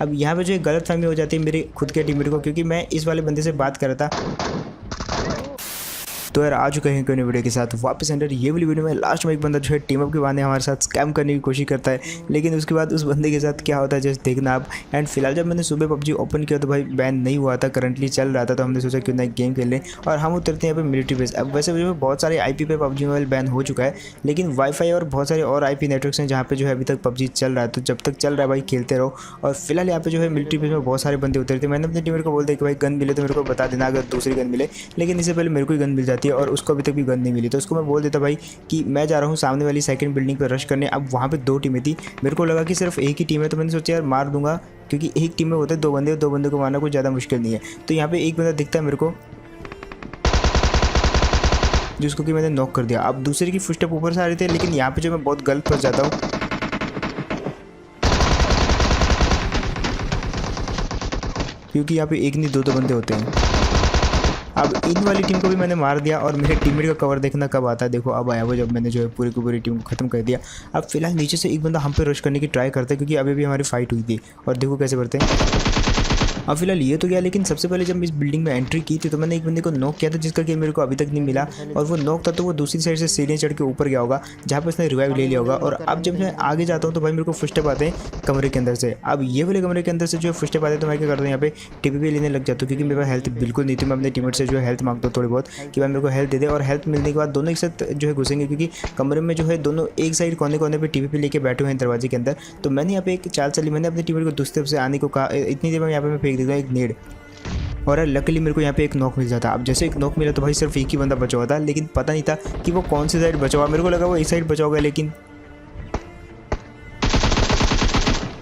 अब यहाँ पे जो है गलतफहमी हो जाती है मेरे खुद के टीममेट को, क्योंकि मैं इस वाले बंदे से बात कर रहा था। तो यार आ चुके हैं कोई वीडियो के साथ वापस अंदर। ये वाली वीडियो में लास्ट में एक बंदा जो है टीम अप के बहाने हमारे साथ स्कैम करने की कोशिश करता है, लेकिन उसके बाद उस बंदे के साथ क्या होता है जस्ट देखना आप। एंड फिलहाल जब मैंने सुबह पबजी ओपन किया तो भाई बैन नहीं हुआ था, करंटली चल रहा था, तो हमने सोचा क्यों ना गेम खेल लें और हम उतरते हैं यहाँ पे मिलिट्री बेस। अब वैसे जो बहुत सारे IP पे पबजी मोबाइल बैन हो चुका है, लेकिन वाईफाई और बहुत सारे और IP नेटवर्क्स हैं जहाँ पे जो है अभी तक पबजी चल रहा है। तो जब तक चल रहा है भाई खेलते रहो। और फिलहाल यहाँ पे जो है मिलिट्री बेस में बहुत सारे बंदे उतरते। मैंने अपने टीममेट को बोल दिया कि भाई गन मिले तो मेरे को बता देना अगर दूसरी गन मिले, लेकिन इससे पहले मेरे को ही गन मिल जाती है और उसको अभी तक भी गन नहीं मिली। तो उसको मैं बोल देता भाई कि मैं जा रहा हूँ सामने वाली सेकंड बिल्डिंग पर रश करने। अब वहाँ पे 2 टीमें थी, मेरे को लगा कि सिर्फ एक ही टीम है, तो मैंने सोचा यार मार दूंगा, क्योंकि एक टीम में होते हैं 2 बंदे और 2 बंदे को मारना कुछ ज़्यादा मुश्किल नहीं है। तो यहाँ पे एक बंदा दिखता है मेरे को जिसको कि मैंने नॉक कर दिया। अब दूसरे की फुटस्टेप ऊपर से आ रहे थे, लेकिन यहाँ पे जो मैं बहुत गलत फंस जाता हूँ, क्योंकि यहाँ पे एक नहीं 2 बंदे होते हैं। अब इन वाली टीम को भी मैंने मार दिया और मेरे टीममेट का कवर देखना कब आता है। देखो अब आया वो, जब मैंने जो है पूरी की पूरी टीम को खत्म कर दिया। अब फिलहाल नीचे से एक बंदा हम पे रश करने की ट्राई करता है, क्योंकि अभी भी हमारी फाइट हुई थी और देखो कैसे बढ़ते हैं। अब फिलहाल ये तो गया, लेकिन सबसे पहले जब मैं इस बिल्डिंग में एंट्री की थी तो मैंने एक बंदे को नॉक किया था, जिसका कि मेरे को अभी तक नहीं मिला। और वो नॉक था तो वो दूसरी साइड से सीढ़ियाँ चढ़ के ऊपर गया होगा, जहाँ पर उसने रिवाइव ले लिया होगा। और अब जब मैं आगे जाता हूँ तो भाई मेरे को फुटस्टेप आते हैं कमरे के अंदर से। अब ये वाले कमरे के अंदर से जो है फुटस्टेप आते हैं तो मैं क्या करता हूँ यहाँ पे TPP लेने लग जाता हूँ, क्योंकि मेरे पास हेल्थ बिल्कुल नहीं थी। मैं अपने टीममेट से जो है हेल्थ मांगता हूँ थोड़ी बहुत कि भाई मेरे को हेल्थ दे दे, और हेल्थ मिलने के बाद दोनों एक साथ जो है घुसेंगे, क्योंकि कमरे में जो है दोनों एक साइड कोने कोने पे TPP लेके बैठे हुए हैं दरवाजे के अंदर। तो मैंने यहाँ पे एक चाल चली, मैंने अपने टीममेट को दूसरी तरफ से आने को कहा। इतनी देर में यहाँ पे मैं फेंक देता हूँ एक नेड, और लकीली मेरे को यहाँ पे एक नॉक मिल जाता। अब जैसे एक नॉक मिला तो भाई सिर्फ एक ही बंदा बचा हुआ था, लेकिन पता नहीं था कि वो कौन सी साइड बचा हुआ। मेरे को लगा वो इस साइड बचा होगा, लेकिन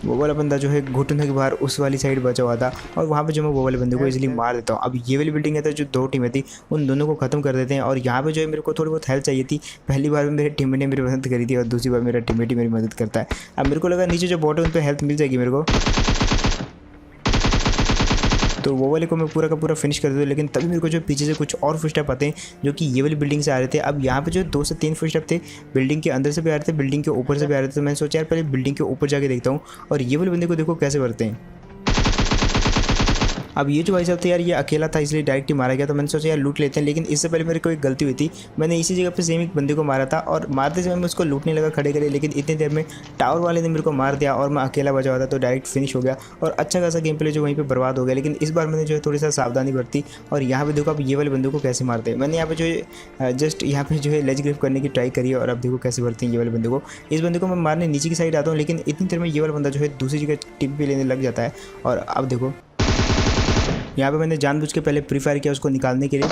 वो वाला बंदा जो है घुटने के बाहर उस वाली साइड बचा हुआ था। और वहाँ पे जो मैं वो वाले बंदे को इजीली मार देता हूँ। अब ये वाली बिल्डिंग है तो जो 2 टीमें थी उन दोनों को खत्म कर देते हैं। और यहाँ पे जो है मेरे को थोड़ी बहुत हेल्प चाहिए थी। पहली बार में मेरे टीममेट ने मेरी मदद करी थी और दूसरी बार मेरा टीममेट ही मेरी मदद करता है। अब मेरे को लगा नीचे जो बॉट है उन पर हेल्प मिल जाएगी मेरे को, तो वो वाले को मैं पूरा का पूरा फिनिश कर दूँ। लेकिन तभी मेरे को जो पीछे से कुछ और फुटस्टेप आते हैं जो कि ये वाली बिल्डिंग से आ रहे थे। अब यहाँ पे जो 2 से 3 फुटस्टेप थे, बिल्डिंग के अंदर से भी आ रहे थे, बिल्डिंग के ऊपर से भी आ रहे थे। तो मैंने सोचा यार पहले बिल्डिंग के ऊपर जाके देखता हूँ। और ये वाले बंदे को देखो कैसे बढ़ते हैं। अब ये जो भाई साहब थे यार, ये अकेला था इसलिए डायरेक्ट ही मारा गया। तो मैंने सोचा यार लूट लेते हैं, लेकिन इससे पहले मेरे को एक गलती हुई थी। मैंने इसी जगह पे सेम एक बंदे को मारा था और मारते समय मैं उसको लूटने लगा खड़े खड़े, लेकिन इतनी देर में टावर वाले ने मेरे को मार दिया और मैं अकेला बचा हुआ था, तो डायरेक्ट फिनिश हो गया। और अच्छा खासा गेम प्ले जो वहीं पर बर्बाद हो गया। लेकिन इस बार मैंने जो है थोड़ी सा सावधानी बरती। और यहाँ पे देखो अब ये वाले बंदे को कैसे मारते हैं। मैंने यहाँ पे जो है जस्ट यहाँ पे जो है लेज ग्रिप करने की ट्राई करी है, और अब देखो कैसे बढ़ते हैं ये वाले बंदे को। इस बंदे को मैं मारने नीचे की साइड आता हूँ, लेकिन इतनी देर में ये वाला बंदा जो है दूसरी जगह TPP लेने लग जाता है। और अब देखो यहाँ पे मैंने जानबूझ के पहले प्री फायर किया उसको निकालने के लिए,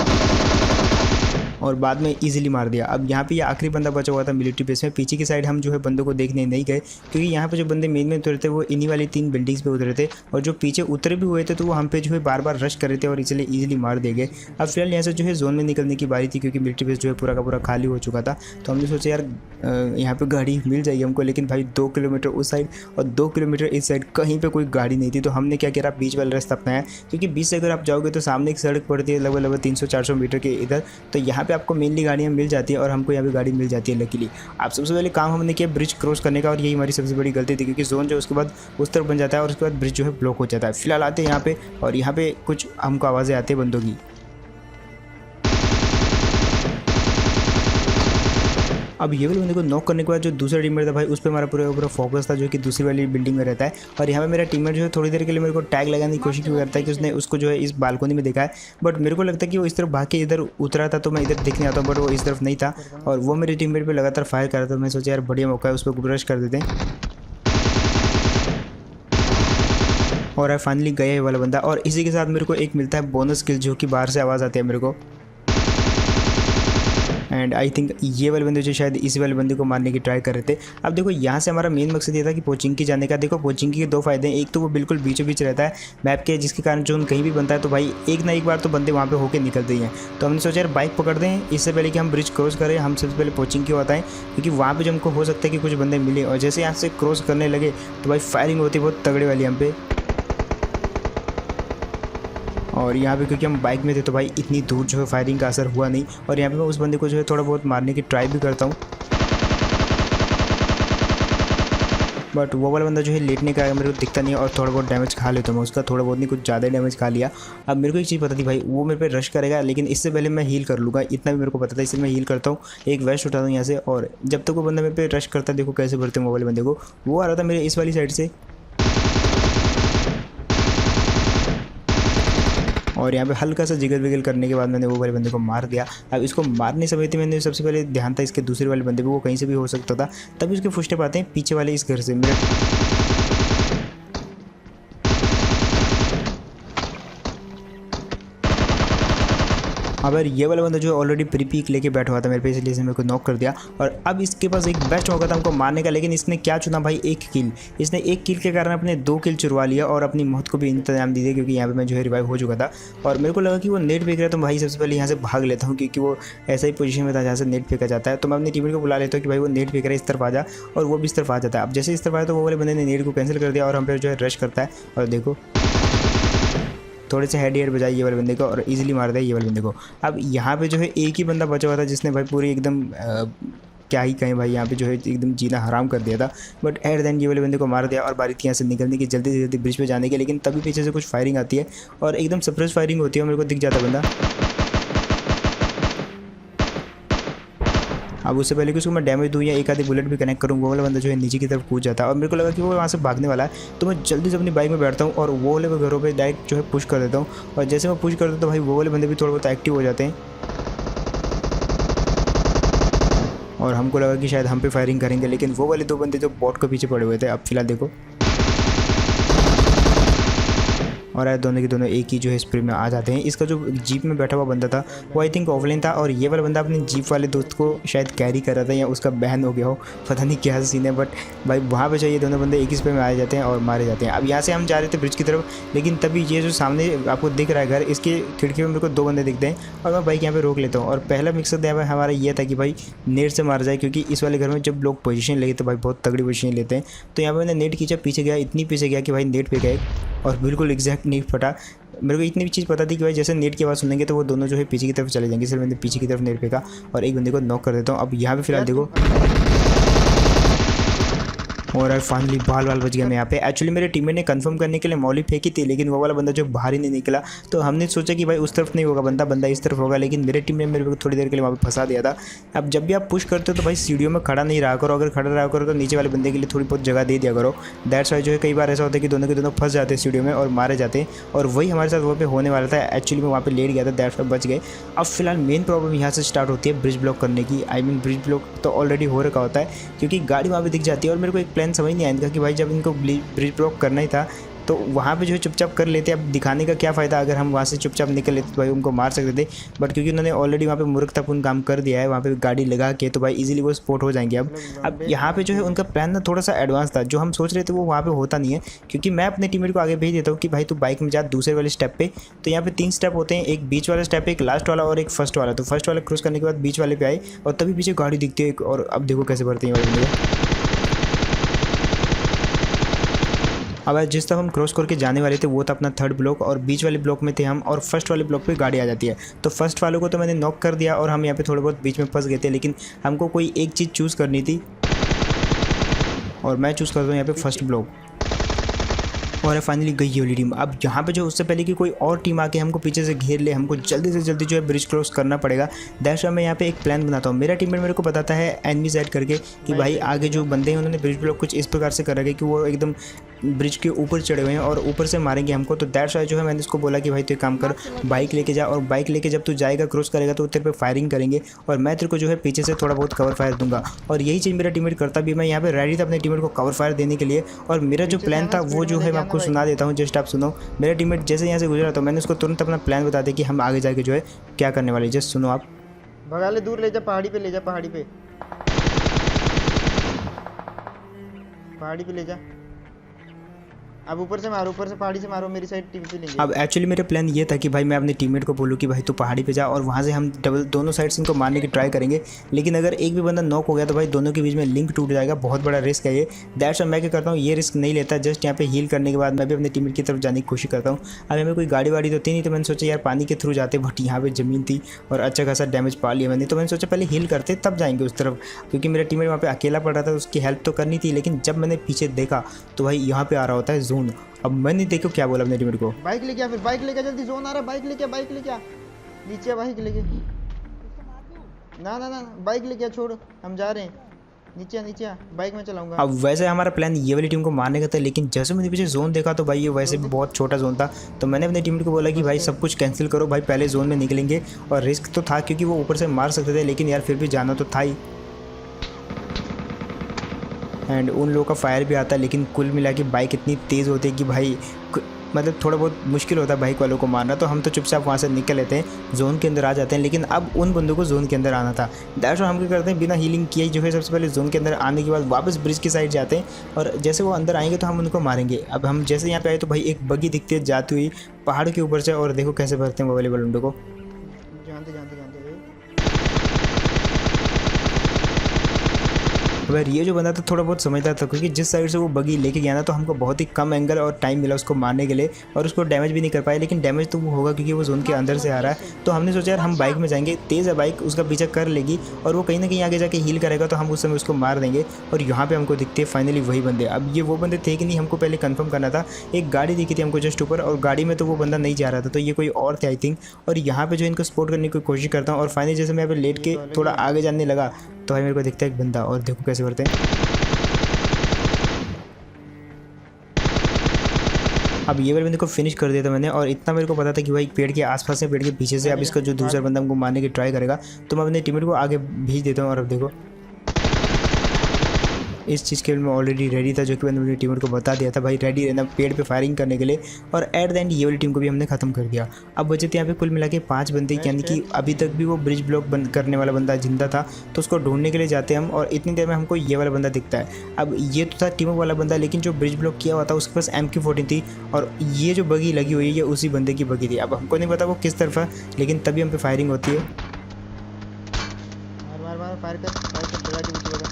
और बाद में इजीली मार दिया। अब यहाँ पे ये आखिरी बंदा बचा हुआ था मिलिट्री बेस में। पीछे की साइड हम जो है बंदों को देखने नहीं गए, क्योंकि यहाँ पे जो बंदे मेन में उतरे थे वो इन्हीं वाली 3 बिल्डिंग्स पे उतरे थे, और जो पीछे उतरे भी हुए थे तो वो हम पे जो है बार बार रश कर रहे थे और इसलिए ईजिली मार दिए गए। अब फिलहाल यहाँ से जो है जोन में निकलने की बारी थी, क्योंकि मिलिट्री बेस जो है पूरा का पूरा खाली हो चुका था। तो हमने सोचा यार यहाँ पर गाड़ी मिल जाएगी हमको, लेकिन भाई 2 किलोमीटर उस साइड और 2 किलोमीटर इस साइड कहीं पर कोई गाड़ी नहीं थी। तो हमने क्या किया, बीच वाला रास्ता अपनाया, क्योंकि बीच से अगर आप जाओगे तो सामने एक सड़क पड़ती है लगभग 300-400 मीटर के इधर। तो यहाँ पर आपको मेनली गाड़ियाँ मिल जाती है और हमको यहाँ पे गाड़ी मिल जाती है लकीली। अब सबसे पहले काम हमने किया ब्रिज क्रॉस करने का, और यही हमारी सबसे बड़ी गलती थी, क्योंकि जोन जो उसके बाद उस तरफ बन जाता है और उसके बाद ब्रिज जो है ब्लॉक हो जाता है। फिलहाल आते हैं यहाँ पे, और यहाँ पे कुछ हमको आवाज़ें आती है बंदों की। अब ये वाले बंदे को नॉक करने के बाद जो दूसरा टीममेट था भाई उस पर हमारा पूरा फोकस था, जो कि दूसरी वाली बिल्डिंग में रहता है। और यहाँ पे मेरा टीममेट जो है थोड़ी देर के लिए मेरे को टैग लगाने की कोशिश भी करता है कि उसने उसको जो है इस बालकोनी में देखा है, बट मेरे को लगता है कि वो इस तरफ भाग के इधर उतरा था, तो मैं इधर देखने आता हूँ, बट वो इस तरफ नहीं था और वो मेरे टीममेट पे लगातार फायर कर रहा था। मैं सोचा यार बढ़िया मौका है, उस पर ब्रश कर देते हैं। और फाइनली गया ये वाला बंदा, और इसी के साथ मेरे को एक मिलता है बोनस स्किल, जो कि बाहर से आवाज़ आती है मेरे को। एंड आई थिंक ये वाले बंदे जो शायद इसी वाले बंदे को मारने की ट्राई कर रहे थे। अब देखो यहाँ से हमारा मेन मकसद ये था कि पोचिंकी जाने का। देखो पोचिंकी के 2 फायदे हैं, एक तो वो बिल्कुल बीचों बीच रहता है मैप के, जिसके कारण जो कहीं भी बनता है तो भाई एक ना एक बार तो बंदे वहाँ पे होके निकलते ही हैं। तो हमने सोचा यार बाइक पकड़ दें, इससे पहले कि हम ब्रिज क्रॉस करें हम सबसे पहले पोचिंकी होता है, क्योंकि वहाँ पर जो हमको हो सकता है कि कुछ बंदे मिले। और जैसे यहाँ से क्रॉस करने लगे तो भाई फायरिंग होती है बहुत तगड़े वाली हम पे। और यहाँ पे क्योंकि हम बाइक में थे तो भाई इतनी दूर जो है फायरिंग का असर हुआ नहीं। और यहाँ पे मैं उस बंदे को जो है थोड़ा बहुत मारने की ट्राई भी करता हूँ। बट वो वाला बंदा जो है लेटने का मेरे को दिखता नहीं है और थोड़ा बहुत डैमेज खा लेता हूँ मैं उसका, थोड़ा बहुत नहीं कुछ ज़्यादा डैमेज खा लिया। अब मेरे को एक चीज़ पता थी भाई वो मेरे पे रश करेगा, लेकिन इससे पहले मैं हील कर लूँगा, इतना भी मेरे को पता था। इसलिए मैं हील करता हूँ, एक वेस्ट उठाता हूँ यहाँ से, और जब तक वो बंदा मेरे पे रश करता है, देखो कैसे भरते हैं वो वाले बंदे को। वो आ रहा था मेरे इस वाली साइड से, और यहाँ पे हल्का सा जिगल विगल करने के बाद मैंने वो वाले बंदे को मार दिया। अब इसको मारने समय थी मैंने सबसे पहले ध्यान था इसके दूसरे वाले बंदे पे, वो कहीं से भी हो सकता था। तभी उसके फुटस्टेप आते हैं पीछे वाले इस घर से मेरे। अगर ये वाला बंदा जो है ऑलरेडी प्री पीक लेके बैठा हुआ था मेरे पे, इसलिए इसने मेरे को नॉक कर दिया। और अब इसके पास एक बेस्ट मौका था हमको मारने का, लेकिन इसने क्या चुना भाई, एक किल। इसने एक किल के कारण अपने 2 किल चुरवा लिया और अपनी मौत को भी इंतजाम दे दिया, क्योंकि यहाँ पे मैं जो है रिवाइव हो चुका था। और मेरे को लगा कि वो नेट फेंक रहा है, तो भाई सबसे पहले यहाँ से भाग लेता हूँ, क्योंकि वो ऐसा ही पोजीशन में था जहाँ से नेट फेंका जाता है। तो मैं अपनी टीममेट को बुला लेता हूँ कि भाई वो नेट फेंक रहा है, इस तरफ आ जा, और वो भी इस तरफ आ जाता है। अब जैसे इस तरफ आया तो वो वाले बंदे ने नेट को कैंसिल कर दिया और हम पे जो है रश करता है, और देखो थोड़े से हेड बजाई ये वाले बंदे को और इजीली मार दिया ये वाले बंदे को। अब यहाँ पे जो है एक ही बंदा बचा हुआ था जिसने भाई पूरी एकदम क्या ही कहें भाई, यहाँ पे जो है एकदम जीना हराम कर दिया था। बट एट देन ये वाले बंदे को मार दिया और बारी थी यहाँ से निकलने की, जल्दी से जल्दी ब्रिज पे जाने की। लेकिन तभी पीछे से कुछ फायरिंग आती है और एकदम सरप्राइज फायरिंग होती है, मेरे को दिख जाता बंदा। अब उससे पहले कि उसको मैं डैमेज दूँ या एक आधी बुलेट भी कनेक्ट करूँ, वो वाला बंदा जो है नीचे की तरफ कूद जाता है और मेरे को लगा कि वो वहाँ से भागने वाला है। तो मैं जल्दी से अपनी बाइक में बैठता हूँ और वो वाले घरों पे डायरेक्ट जो है पुश कर देता हूँ। और जैसे मैं पुश कर देता हूँ तो भाई वो वाले बंदे भी थोड़ा बहुत एक्टिव हो जाते हैं और हमको लगा कि शायद हम पे फायरिंग करेंगे, लेकिन वो वाले 2 बंदे जो बॉट के पीछे पड़े हुए थे। अब फिलहाल देखो, और यार दोनों के दोनों एक ही जो है स्प्रे में आ जाते हैं। इसका जो जीप में बैठा हुआ बंदा था वो आई थिंक ऑफलाइन था, और ये वाला बंदा अपने जीप वाले दोस्त को शायद कैरी कर रहा था या उसका बहन हो गया हो, पता नहीं क्या सीन है। बट भाई वहाँ पे चाहिए दोनों बंदे एक ही स्प्रे में आ जाते हैं और मारे जाते हैं। अब यहाँ से हम जा रहे थे ब्रिज की तरफ, लेकिन तभी ये जो सामने आपको दिख रहा है घर, इसके खिड़की में मेरे को 2 बंदे दिखते हैं और मैं बाइक यहाँ पे रोक लेता हूँ। और पहला मकसद यहाँ पर हमारा ये था कि भाई नेट से मार जाए, क्योंकि इस वाले घर में जब लोग पोजीशन लेते तो भाई बहुत तगड़ी पोजीशन लेते हैं। तो यहाँ पर मैंने नेट खींचा, पीछे गया, इतनी पीछे गया कि भाई नेट पे गए और बिल्कुल एग्जैक्ट नेट फटा। मेरे को इतनी भी चीज़ पता थी कि भाई जैसे नेट की आवाज़ सुनेंगे तो वो दोनों जो है पीछे की तरफ चले जाएंगे, इसलिए मैंने पीछे की तरफ नेट फेंका और एक बंदे को नॉक कर देता हूँ। अब यहाँ पे फिलहाल देखो, और फाइनली बाल बच गया मैं यहाँ पे। एक्चुअली मेरे टीममेट ने कंफर्म करने के लिए मौली फेंकी थी, लेकिन वो वाला बंदा जो बाहर ही नहीं निकला, तो हमने सोचा कि भाई उस तरफ नहीं होगा बंदा इस तरफ होगा, लेकिन मेरे टीम ने मेरे को थोड़ी देर के लिए वहाँ पे फंसा दिया था। अब जब भी आप पुश करते हो तो भाई सीढ़ियों में खड़ा नहीं रहा करो, अगर खड़ा रहा करो तो नीचे वाले बंदे के लिए थोड़ी बहुत जगह दे दिया करो। दैट्स वाई जो है कई बार ऐसा होता है कि दोनों के दोनों फंस जाते हैं सीढ़ियों में और मारे जाते हैं, और वही हमारे साथ वहाँ पे होने वाला था। एक्चुअली मैं वहाँ पे लेट गया था, दैट्स वाई बच गए। अब फिलहाल मेन प्रॉब्लम यहाँ से स्टार्ट होती है ब्रिज ब्लॉक करने की। आई मीन ब्रिज ब्लॉक तो ऑलरेडी हो रखा होता है, क्योंकि गाड़ी वहाँ पे दिख जाती है और मेरे को एक प्लान समझ नहीं आया कि भाई जब इनको ब्रिज ब्लॉक करना ही था तो वहाँ पे जो है चुपचाप कर लेते। अब दिखाने का क्या फ़ायदा, अगर हम वहाँ से चुपचाप निकल लेते तो भाई उनको मार सकते थे। बट क्योंकि उन्होंने ऑलरेडी वहाँ पे मूर्खतापूर्ण काम कर दिया है, वहाँ पे गाड़ी लगा के, तो भाई इजीली वो स्पॉट हो जाएंगे। अब यहाँ पे जो है उनका प्लान ना थोड़ा सा एडवांस था, जो हम सोच रहे थे वो वहाँ पे होता नहीं है, क्योंकि मैं अपने टीममेट को आगे भेज देता हूँ कि भाई तू बाइक में जा दूसरे वाले स्टेप पे। तो यहाँ पे 3 स्टेप होते हैं, एक बीच वाला स्टेप, एक लास्ट वाला और एक फर्स्ट वाला। तो फर्स्ट वाला क्रॉस करने के बाद बीच वाले पे आए और तभी पीछे गाड़ी दिखती है, और अब देखो कैसे बढ़ते हैं वाले। अब जिस तरफ हम क्रॉस करके जाने वाले थे वो था अपना 3rd ब्लॉक, और बीच वाले ब्लॉक में थे हम, और फर्स्ट वाले ब्लॉक पे गाड़ी आ जाती है। तो फर्स्ट वालों को तो मैंने नॉक कर दिया और हम यहाँ पे थोड़े बहुत बीच में फंस गए थे, लेकिन हमको कोई एक चीज़ चूज़ करनी थी और मैं चूज़ करता हूँ यहाँ पे फर्स्ट ब्लॉक। और फाइनली गई ये वाली टीम। अब यहाँ पे जो उससे पहले कि कोई और टीम आके हमको पीछे से घेर ले, हमको जल्दी से जल्दी जो है ब्रिज क्रॉस करना पड़ेगा। दैट्स वाई मैं यहाँ पे एक प्लान बनाता हूँ। मेरा टीममेट मेरे को बताता है एनिमीज ऐड करके कि भाई आगे जो बंदे हैं उन्होंने ब्रिज ब्लॉक कुछ इस प्रकार से कर रखा है कि वो एकदम ब्रिज के ऊपर चढ़े हुए हैं और ऊपर से मारेंगे हमको। तो दैट्स वाई जो है मैंने इसको बोला कि भाई तू एक काम कर, बाइक लेके जा, और बाइक लेके जब तू जाएगा क्रॉस करेगा तो तेरे पे फायरिंग करेंगे और मैं तेरे को जो है पीछे से थोड़ा बहुत कवर फायर दूंगा। और यही चीज़ मेरा टीममेट करता भी। मैं यहाँ पे रेडी था अपने टीममेट को कवर फायर देने के लिए, और मेरा जो प्लान था वो जो है मैं आपको सुना देता हूँ, जस्ट आप सुनो। मेरा टीममेट जैसे यहाँ से गुजरा तो मैंने उसको तुरंत अपना प्लान बता दिया कि हम आगे जाके जो है क्या करने वाले। जस्ट सुनो आप। भगा ले, दूर ले जा, पहाड़ी पे ले जा, पहाड़ी पे ले जा। अब ऊपर से मारो, ऊपर से पहाड़ी से मारो, मेरी साइड टीम पे लेंगे। अब एक्चुअली मेरा प्लान ये था कि भाई मैं अपने टीममेट को बोलूँ कि भाई तू पहाड़ी पे जा और वहाँ से हम डबल दोनों साइड से इनको मारने की ट्राई करेंगे, लेकिन अगर एक भी बंदा नॉक हो गया तो भाई दोनों के बीच में लिंक टूट जाएगा। बहुत बड़ा रिस्क है ये। दैट्स व्हाई मैं क्या करता हूँ, ये रिस्क नहीं लेता। जस्ट यहाँ पे हील करने के बाद मैं भी अपने टीममेट की तरफ जाने की कोशिश करता हूँ। अब हमें कोई गाड़ी वाड़ी तो थी नहीं, तो मैंने सोचा यार पानी के थ्रू जाते, बट यहाँ पे ज़मीन थी और अच्छा खासा डैमेज पा लिया मैंने। तो मैंने सोचा पहले हील करते तब जाएंगे उस तरफ, क्योंकि मेरा टीममेट वहाँ पे अकेला पड़ रहा था, उसकी हेल्प तो करनी थी। लेकिन जब मैंने पीछे देखा तो भाई यहाँ पे आ रहा होता है जोन। अब मैंने देखो क्या बोला अपने टीममेट को, बाइक लेके आ, फिर बाइक लेके आ, जल्दी जोन आ रहा है, बाइक लेके आ, बाइक लेके आ, नीचे आ, बाइक लेके। ना ना ना बाइक लेके आ, छोड़, हम जा रहे हैं, नीचे आ, नीचे आ, बाइक में चलाऊंगा। अब वैसे हमारा प्लान ये वाली टीम को मारने का था, लेकिन जैसे मैंने पीछे जोन देखा तो भाई ये वैसे भी बहुत छोटा जोन था। तो मैंने अपने टीममेट को बोला कि भाई सब कुछ कैंसिल करो भाई, पहले जोन में निकलेंगे। और रिस्क तो था क्योंकि वो ऊपर से मार सकते थे, लेकिन यार फिर भी जाना तो था ही। एंड उन लोगों का फायर भी आता है, लेकिन कुल मिला के बाइक इतनी तेज़ होती है कि भाई मतलब थोड़ा बहुत मुश्किल होता है बाइक वालों को मारना। तो हम तो चुपचाप वहाँ से निकल लेते हैं, जोन के अंदर आ जाते हैं। लेकिन अब उन बंदों को जोन के अंदर आना था। दैट्स व्हाई हम क्या करते हैं, बिना हीलिंग किए जो है सबसे पहले जोन के अंदर आने के बाद वापस ब्रिज की साइड जाते हैं, और जैसे वो अंदर आएंगे तो हम उनको मारेंगे। अब हम जैसे यहाँ पे आए तो भाई एक बग्गी दिखती है जाती हुई पहाड़ के ऊपर से, और देखो कैसे भरते हैं वो वाले बलूनों को। जानते जानते जानते अगर ये जो बंदा था थोड़ा बहुत समझदार था, क्योंकि जिस साइड से वो बगी लेके गया ना तो हमको बहुत ही कम एंगल और टाइम मिला उसको मारने के लिए, और उसको डैमेज भी नहीं कर पाया। लेकिन डैमेज तो वो होगा क्योंकि वो जोन के अंदर से आ रहा है। तो हमने सोचा यार हम बाइक में जाएंगे, तेज़ है बाइक, उसका पीछा कर लेगी और वो कहीं ना कहीं आगे जाके हील करेगा, तो हम उस समय उसको मार देंगे। और यहाँ पे हमको दिखते हैं फाइनली वही बंदे। अब ये वो बंदे थे कि नहीं हमको पहले कंफर्म करना था। एक गाड़ी दिखी थी हमको जस्ट ऊपर, और गाड़ी में तो वो बंदा नहीं जा रहा था, तो ये कोई और थे आई थिंक। और यहाँ पे जो इनको सपोर्ट करने की कोशिश करता हूँ, और फाइनली जैसे मैं यहाँ पे लेट के थोड़ा आगे जाने लगा तो भाई मेरे को दिखता है एक बंदा, और देखो कैसे भरते हैं। अब ये वाले बंदे को फिनिश कर दिया था मैंने, और इतना मेरे को पता था कि भाई पेड़ के आसपास से, पेड़ के पीछे से अब इसका जो दूसरा बंदा हमको मारने की ट्राई करेगा, तो मैं अपने टीममेट को आगे भेज देता हूँ। और अब देखो इस चीज़ के लिए मैं ऑलरेडी रेडी था, जो कि मैंने अपनी टीममेट को बता दिया था भाई रेडी रहना पेड़ पे फायरिंग करने के लिए। और एट द एंड ये वाली टीम को भी हमने ख़त्म कर दिया। अब बचे थे यहाँ पे कुल मिला के 5 बंदे, यानी कि अभी तक भी वो ब्रिज ब्लॉक बंद करने वाला बंदा जिंदा था, तो उसको ढूंढने के लिए जाते हैं हम। और इतनी देर में हमको ये वाला बंदा दिखता है। अब ये तो था टीम वाला बंदा, लेकिन जो ब्रिज ब्लॉक किया हुआ था उसके पास MQ-14 थी, और ये जो बगी लगी हुई है ये उसी बंदे की बगी थी। अब हमको नहीं पता वो किस तरफ है, लेकिन तभी हम पे फायरिंग होती है। मार मार मार, फायर कर, फायर कर, जगह के नीचे लगा।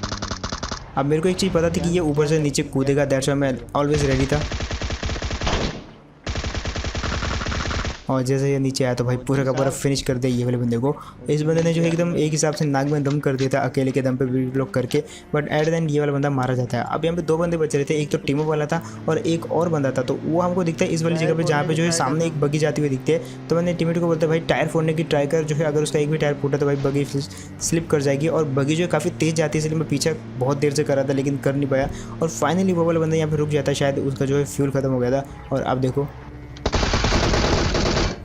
अब मेरे को एक चीज़ पता थी कि ये ऊपर से नीचे कूदेगा, दैट्स व्हाई मैं ऑलवेज रेडी था। और जैसे ये नीचे आया तो भाई पूरा का पूरा फिनिश कर दिया ये वाले बंदे को। इस बंदे ने जो एकदम एक हिसाब से नाक में दम कर दिया था अकेले के दम पे ब्लॉक करके, बट एट द एंड ये वाला बंदा मारा जाता है। अब यहाँ पे 2 बंदे बच रहे थे, एक तो टीमो वाला था और एक और बंदा था। तो वो हमको दिखता है इस वाली जगह पे, जहाँ पे जो है सामने एक बगी जाती हुई दिखती है। तो मैंने टीममेट को बोलता है भाई टायर फोड़ने की ट्राई कर, जो है अगर उसका एक भी टायर फूटा तो भाई बगी स्लिप कर जाएगी। और बगी जो है काफ़ी तेज़ जाती है, इसलिए मैं पीछा बहुत देर से कर रहा था लेकिन कर नहीं पाया। और फाइनली वो वाला बंदा यहाँ पे रुक जाता है, शायद उसका जो है फ्यूल खत्म हो गया था। और अब देखो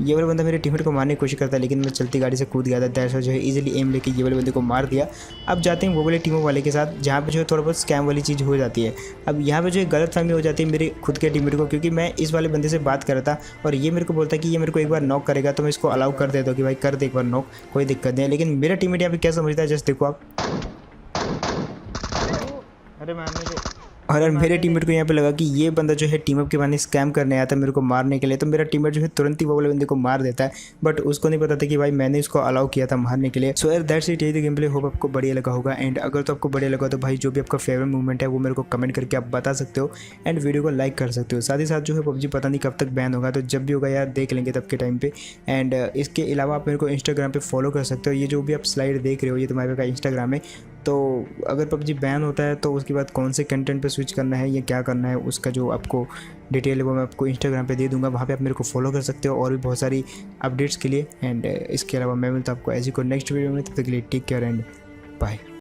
ये वाला बंदा मेरे टीममेट को मारने की कोशिश करता है, लेकिन मैं चलती गाड़ी से कूद गया था। दैट्स जो है इजीली एम लेके ये वाले बंदे को मार दिया। अब जाते हैं वो वाले टीमों वाले के साथ, जहाँ पे जो है थोड़ा बहुत स्कैम वाली चीज़ हो जाती है। अब यहाँ पे जो है गलतफहमी हो जाती है मेरे खुद के टीममेट को, क्योंकि मैं इस वाले बंदे से बात कर रहा था और ये मेरे को बोलता है कि ये मेरे को एक बार नॉक करेगा, तो मैं इसको अलाउ कर देता हूँ कि भाई कर दे एक बार नॉक, कोई दिक्कत नहीं है। लेकिन मेरा टीममेट यहाँ पे क्या समझता है जस्ट देखो आप। अरे मारने से और मेरे टीममेट को यहाँ पे लगा कि ये बंदा जो है टीम अप के बहाने स्कैम करने आया था मेरे को मारने के लिए, तो मेरा टीममेट जो है तुरंत ही वो वाले बंदे को मार देता है। बट उसको नहीं पता था कि भाई मैंने इसको अलाउ किया था मारने के लिए। सो यार दैट्स इट, यही गेम प्ले। होप आपको बढ़िया लगा होगा। एंड अगर तो आपको बढ़िया लगा तो भाई जो भी आपका फेवरेट मूवमेंट है वो मेरे को कमेंट करके आप बता सकते हो, एंड वीडियो को लाइक कर सकते हो। साथ ही साथ जो है PUBG पता नहीं कब तक बैन होगा, तो जब भी होगा यार देख लेंगे तब के टाइम पे। एंड इसके अलावा आप मेरे को इंस्टाग्राम पे फॉलो कर सकते हो। ये जो भी आप स्लाइड देख रहे हो ये तुम्हारे का इंस्टाग्राम है। तो अगर PUBG बैन होता है तो उसके बाद कौन से कंटेंट पे स्विच करना है या क्या करना है, उसका जो आपको डिटेल है वो मैं आपको इंस्टाग्राम पे दे दूंगा। वहाँ पे आप मेरे को फॉलो कर सकते हो और भी बहुत सारी अपडेट्स के लिए। एंड इसके अलावा मैं मिलता हूँ आपको ऐसी को नेक्स्ट वीडियो में। तब तक के लिए टेक केयर एंड बाय।